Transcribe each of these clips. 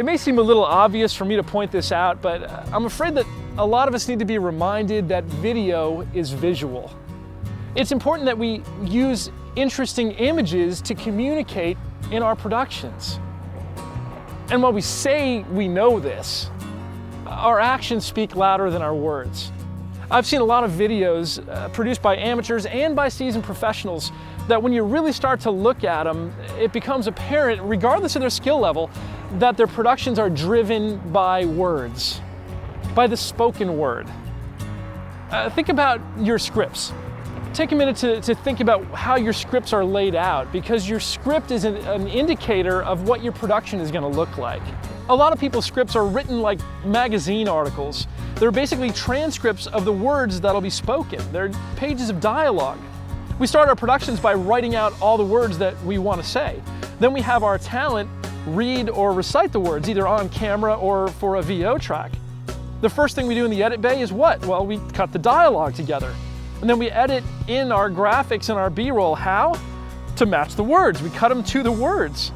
It may seem a little obvious for me to point this out, but I'm afraid that a lot of us need to be reminded that video is visual. It's important that we use interesting images to communicate in our productions. And while we say we know this, our actions speak louder than our words. I've seen a lot of videos produced by amateurs and by seasoned professionals that when you really start to look at them, it becomes apparent, regardless of their skill level, that their productions are driven by words, by the spoken word. Think about your scripts. Take a minute to think about how your scripts are laid out, because your script is an indicator of what your production is going to look like. A lot of people's scripts are written like magazine articles. They're basically transcripts of the words that'll be spoken. They're pages of dialogue. We start our productions by writing out all the words that we want to say. Then we have our talent read or recite the words, either on camera or for a VO track. The first thing we do in the edit bay is what? Well, we cut the dialogue together. And then we edit in our graphics and our B-roll. How? To match the words. We cut them to the words.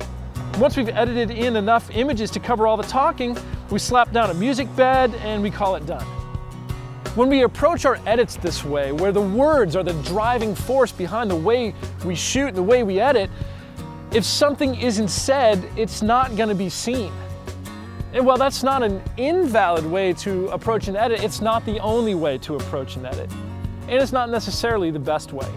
Once we've edited in enough images to cover all the talking, we slap down a music bed and we call it done. When we approach our edits this way, where the words are the driving force behind the way we shoot and the way we edit, if something isn't said, it's not going to be seen. And while that's not an invalid way to approach an edit, it's not the only way to approach an edit. And it's not necessarily the best way.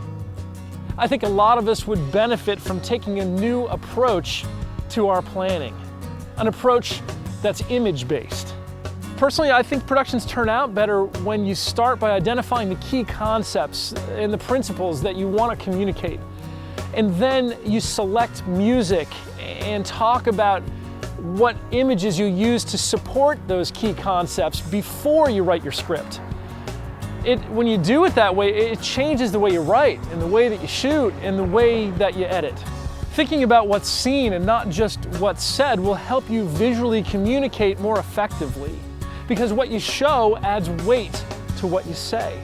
I think a lot of us would benefit from taking a new approach to our planning, an approach that's image-based. Personally, I think productions turn out better when you start by identifying the key concepts and the principles that you want to communicate. And then you select music and talk about what images you use to support those key concepts before you write your script. When you do it that way, it changes the way you write and the way that you shoot and the way that you edit. Thinking about what's seen and not just what's said will help you visually communicate more effectively, because what you show adds weight to what you say.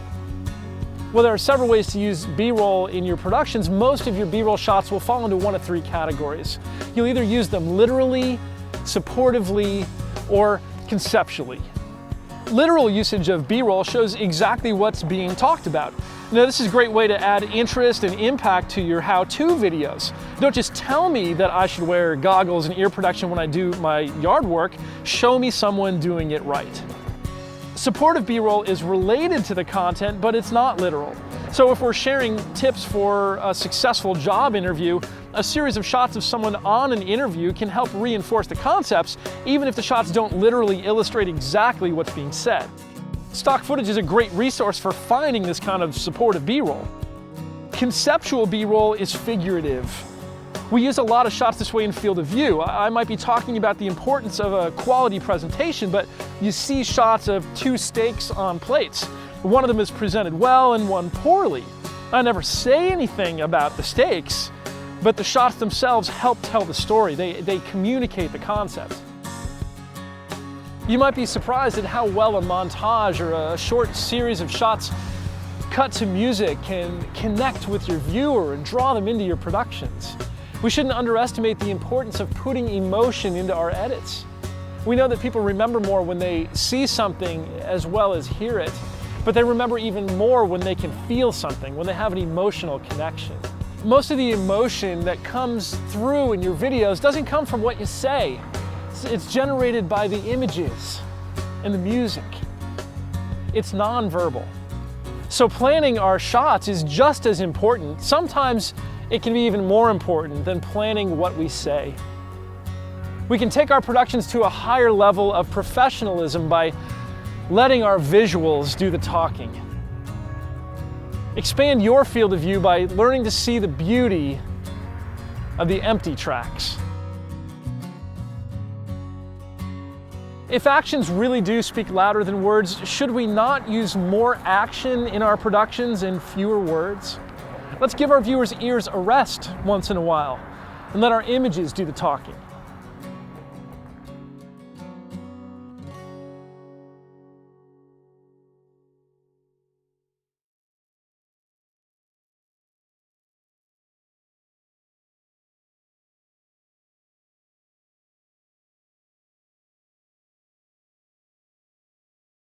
Well, there are several ways to use B-roll in your productions. Most of your B-roll shots will fall into one of three categories. You'll either use them literally, supportively, or conceptually. Literal usage of B-roll shows exactly what's being talked about. Now, this is a great way to add interest and impact to your how-to videos. Don't just tell me that I should wear goggles and ear protection when I do my yard work. Show me someone doing it right. Supportive B-roll is related to the content, but it's not literal. So if we're sharing tips for a successful job interview, a series of shots of someone on an interview can help reinforce the concepts, even if the shots don't literally illustrate exactly what's being said. Stock footage is a great resource for finding this kind of supportive B-roll. Conceptual B-roll is figurative. We use a lot of shots this way in field of view. I might be talking about the importance of a quality presentation, but you see shots of two steaks on plates. One of them is presented well and one poorly. I never say anything about the steaks, but the shots themselves help tell the story. They communicate the concept. You might be surprised at how well a montage or a short series of shots cut to music can connect with your viewer and draw them into your productions. We shouldn't underestimate the importance of putting emotion into our edits. We know that people remember more when they see something as well as hear it, but they remember even more when they can feel something, when they have an emotional connection. Most of the emotion that comes through in your videos doesn't come from what you say. It's generated by the images and the music. It's nonverbal. So planning our shots is just as important. Sometimes it can be even more important than planning what we say. We can take our productions to a higher level of professionalism by letting our visuals do the talking. Expand your field of view by learning to see the beauty of the empty tracks. If actions really do speak louder than words, should we not use more action in our productions and fewer words? Let's give our viewers' ears a rest once in a while and let our images do the talking.